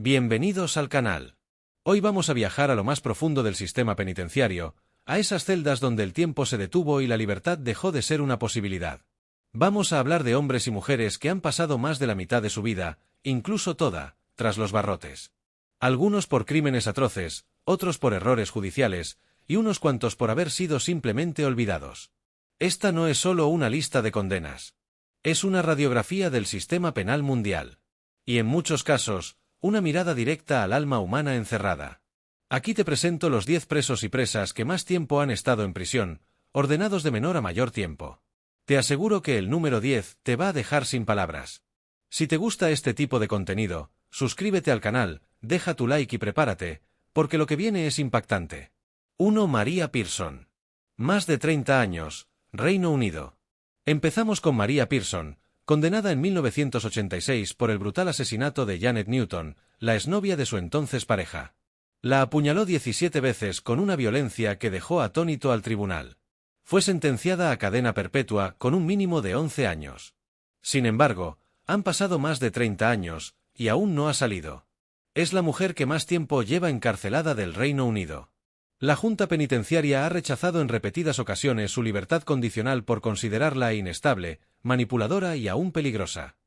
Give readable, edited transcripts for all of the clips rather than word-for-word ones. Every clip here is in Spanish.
Bienvenidos al canal. Hoy vamos a viajar a lo más profundo del sistema penitenciario, a esas celdas donde el tiempo se detuvo y la libertad dejó de ser una posibilidad. Vamos a hablar de hombres y mujeres que han pasado más de la mitad de su vida, incluso toda, tras los barrotes. Algunos por crímenes atroces, otros por errores judiciales, y unos cuantos por haber sido simplemente olvidados. Esta no es solo una lista de condenas. Es una radiografía del sistema penal mundial. Y en muchos casos, una mirada directa al alma humana encerrada. Aquí te presento los 10 presos y presas que más tiempo han estado en prisión, ordenados de menor a mayor tiempo. Te aseguro que el número 10 te va a dejar sin palabras. Si te gusta este tipo de contenido, suscríbete al canal, deja tu like y prepárate, porque lo que viene es impactante. 1. Maria Pearson. Más de 30 años, Reino Unido. Empezamos con Maria Pearson, condenada en 1986 por el brutal asesinato de Janet Newton, la exnovia de su entonces pareja. La apuñaló 17 veces con una violencia que dejó atónito al tribunal. Fue sentenciada a cadena perpetua con un mínimo de 11 años. Sin embargo, han pasado más de 30 años, y aún no ha salido. Es la mujer que más tiempo lleva encarcelada del Reino Unido. La Junta Penitenciaria ha rechazado en repetidas ocasiones su libertad condicional por considerarla inestable, manipuladora y aún peligrosa.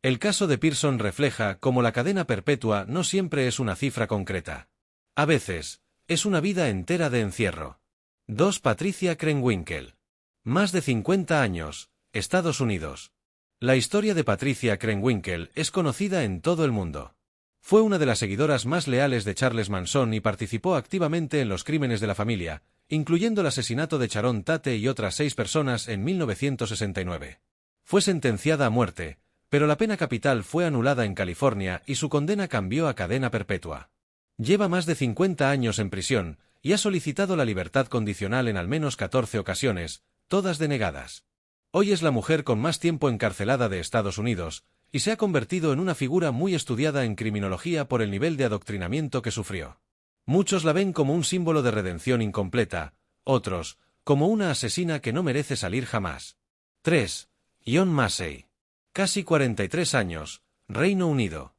El caso de Pearson refleja cómo la cadena perpetua no siempre es una cifra concreta. A veces, es una vida entera de encierro. 2. Patricia Krenwinkel. Más de 50 años, Estados Unidos. La historia de Patricia Krenwinkel es conocida en todo el mundo. Fue una de las seguidoras más leales de Charles Manson y participó activamente en los crímenes de la familia, incluyendo el asesinato de Sharon Tate y otras 6 personas en 1969. Fue sentenciada a muerte, pero la pena capital fue anulada en California y su condena cambió a cadena perpetua. Lleva más de 50 años en prisión y ha solicitado la libertad condicional en al menos 14 ocasiones, todas denegadas. Hoy es la mujer con más tiempo encarcelada de Estados Unidos, y se ha convertido en una figura muy estudiada en criminología por el nivel de adoctrinamiento que sufrió. Muchos la ven como un símbolo de redención incompleta, otros, como una asesina que no merece salir jamás. 3. John Massey. Casi 43 años, Reino Unido.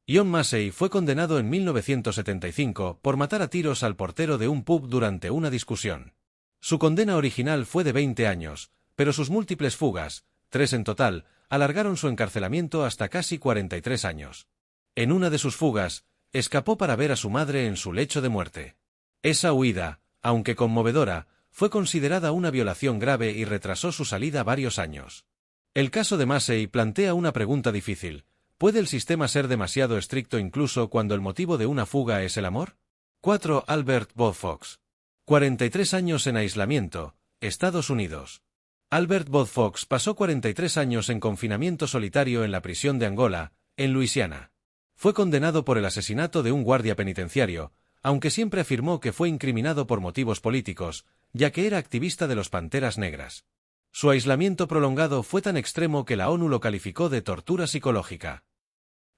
John Massey fue condenado en 1975 por matar a tiros al portero de un pub durante una discusión. Su condena original fue de 20 años, pero sus múltiples fugas, 3 en total, alargaron su encarcelamiento hasta casi 43 años. En una de sus fugas, escapó para ver a su madre en su lecho de muerte. Esa huida, aunque conmovedora, fue considerada una violación grave y retrasó su salida varios años. El caso de Massey plantea una pregunta difícil: ¿puede el sistema ser demasiado estricto incluso cuando el motivo de una fuga es el amor? 4. Albert Bofox. 43 años en aislamiento, Estados Unidos. Albert Bofox pasó 43 años en confinamiento solitario en la prisión de Angola, en Luisiana. Fue condenado por el asesinato de un guardia penitenciario, aunque siempre afirmó que fue incriminado por motivos políticos, ya que era activista de los Panteras Negras. Su aislamiento prolongado fue tan extremo que la ONU lo calificó de tortura psicológica.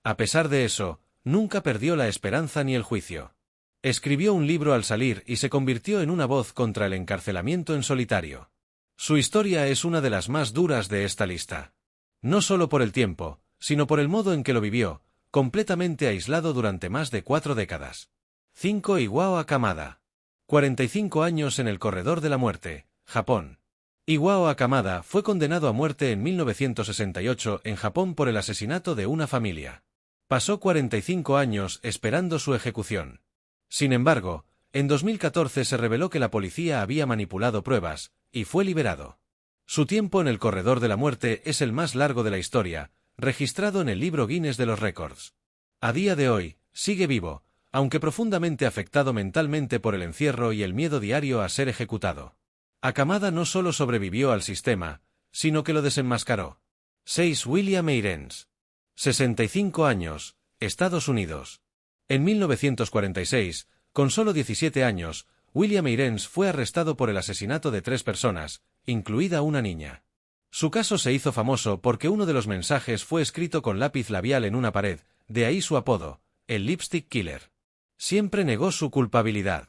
A pesar de eso, nunca perdió la esperanza ni el juicio. Escribió un libro al salir y se convirtió en una voz contra el encarcelamiento en solitario. Su historia es una de las más duras de esta lista. No solo por el tiempo, sino por el modo en que lo vivió, completamente aislado durante más de 4 décadas. 5. Iwao Akamada. 45 años en el corredor de la muerte, Japón. Iwao Akamada fue condenado a muerte en 1968 en Japón por el asesinato de una familia. Pasó 45 años esperando su ejecución. Sin embargo, en 2014 se reveló que la policía había manipulado pruebas, y fue liberado. Su tiempo en el corredor de la muerte es el más largo de la historia, registrado en el libro Guinness de los récords. A día de hoy, sigue vivo, aunque profundamente afectado mentalmente por el encierro y el miedo diario a ser ejecutado. Akamada no solo sobrevivió al sistema, sino que lo desenmascaró. 6. William Meirens. 65 años, Estados Unidos. En 1946, con solo 17 años, William Meirens fue arrestado por el asesinato de 3 personas, incluida una niña. Su caso se hizo famoso porque uno de los mensajes fue escrito con lápiz labial en una pared, de ahí su apodo, el Lipstick Killer. Siempre negó su culpabilidad.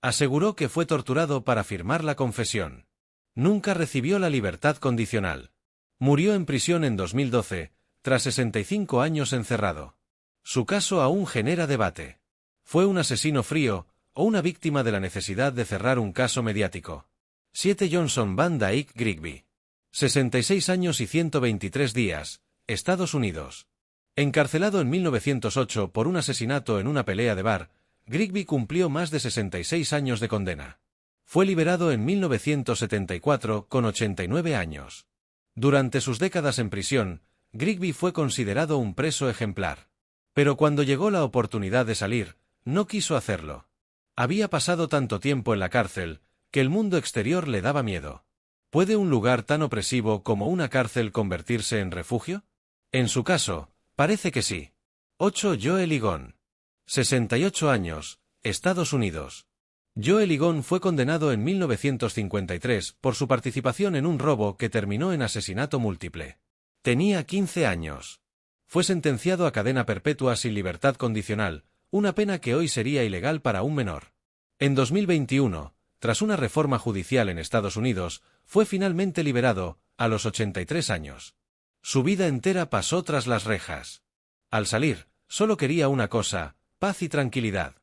Aseguró que fue torturado para firmar la confesión. Nunca recibió la libertad condicional. Murió en prisión en 2012, tras 65 años encerrado. Su caso aún genera debate. ¿Fue un asesino frío o una víctima de la necesidad de cerrar un caso mediático? 7 Johnson Van Dyke Grigby. 66 años y 123 días, Estados Unidos. Encarcelado en 1908 por un asesinato en una pelea de bar, Grigby cumplió más de 66 años de condena. Fue liberado en 1974 con 89 años. Durante sus décadas en prisión, Grigby fue considerado un preso ejemplar. Pero cuando llegó la oportunidad de salir, no quiso hacerlo. Había pasado tanto tiempo en la cárcel, que el mundo exterior le daba miedo. ¿Puede un lugar tan opresivo como una cárcel convertirse en refugio? En su caso, parece que sí. 8 Joe Ligon. 68 años, Estados Unidos. Joe Ligon fue condenado en 1953 por su participación en un robo que terminó en asesinato múltiple. Tenía 15 años. Fue sentenciado a cadena perpetua sin libertad condicional, una pena que hoy sería ilegal para un menor. En 2021, tras una reforma judicial en Estados Unidos, fue finalmente liberado, a los 83 años. Su vida entera pasó tras las rejas. Al salir, solo quería una cosa: paz y tranquilidad.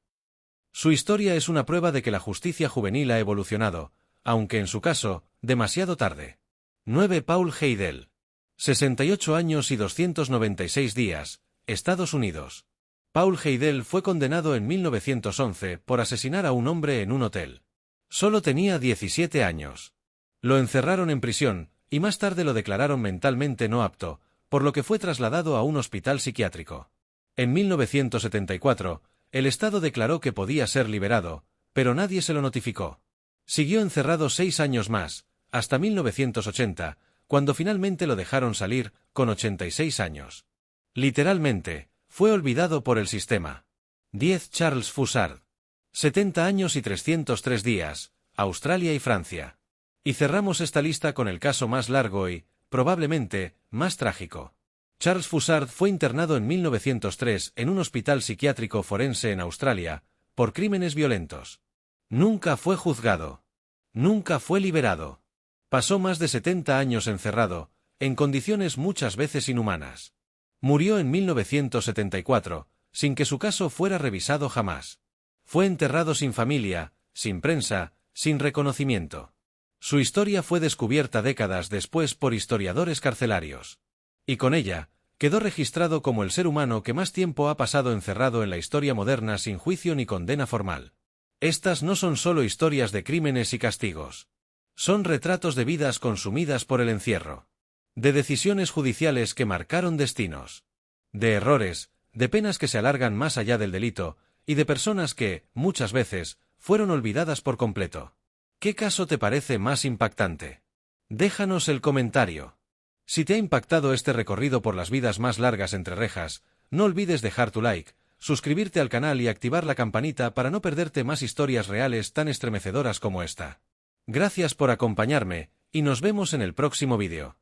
Su historia es una prueba de que la justicia juvenil ha evolucionado, aunque en su caso, demasiado tarde. 9 Paul Heidel. 68 años y 296 días, Estados Unidos. Paul Heidel fue condenado en 1911 por asesinar a un hombre en un hotel. Solo tenía 17 años. Lo encerraron en prisión, y más tarde lo declararon mentalmente no apto, por lo que fue trasladado a un hospital psiquiátrico. En 1974, el Estado declaró que podía ser liberado, pero nadie se lo notificó. Siguió encerrado 6 años más, hasta 1980, cuando finalmente lo dejaron salir, con 86 años. Literalmente, fue olvidado por el sistema. 10 Charles Foussard. 70 años y 303 días, Australia y Francia. Y cerramos esta lista con el caso más largo y, probablemente, más trágico. Charles Foussard fue internado en 1903 en un hospital psiquiátrico forense en Australia, por crímenes violentos. Nunca fue juzgado. Nunca fue liberado. Pasó más de 70 años encerrado, en condiciones muchas veces inhumanas. Murió en 1974, sin que su caso fuera revisado jamás. Fue enterrado sin familia, sin prensa, sin reconocimiento. Su historia fue descubierta décadas después por historiadores carcelarios. Y con ella, quedó registrado como el ser humano que más tiempo ha pasado encerrado en la historia moderna sin juicio ni condena formal. Estas no son solo historias de crímenes y castigos. Son retratos de vidas consumidas por el encierro. De decisiones judiciales que marcaron destinos. De errores, de penas que se alargan más allá del delito, y de personas que, muchas veces, fueron olvidadas por completo. ¿Qué caso te parece más impactante? Déjanos el comentario. Si te ha impactado este recorrido por las vidas más largas entre rejas, no olvides dejar tu like, suscribirte al canal y activar la campanita para no perderte más historias reales tan estremecedoras como esta. Gracias por acompañarme, y nos vemos en el próximo vídeo.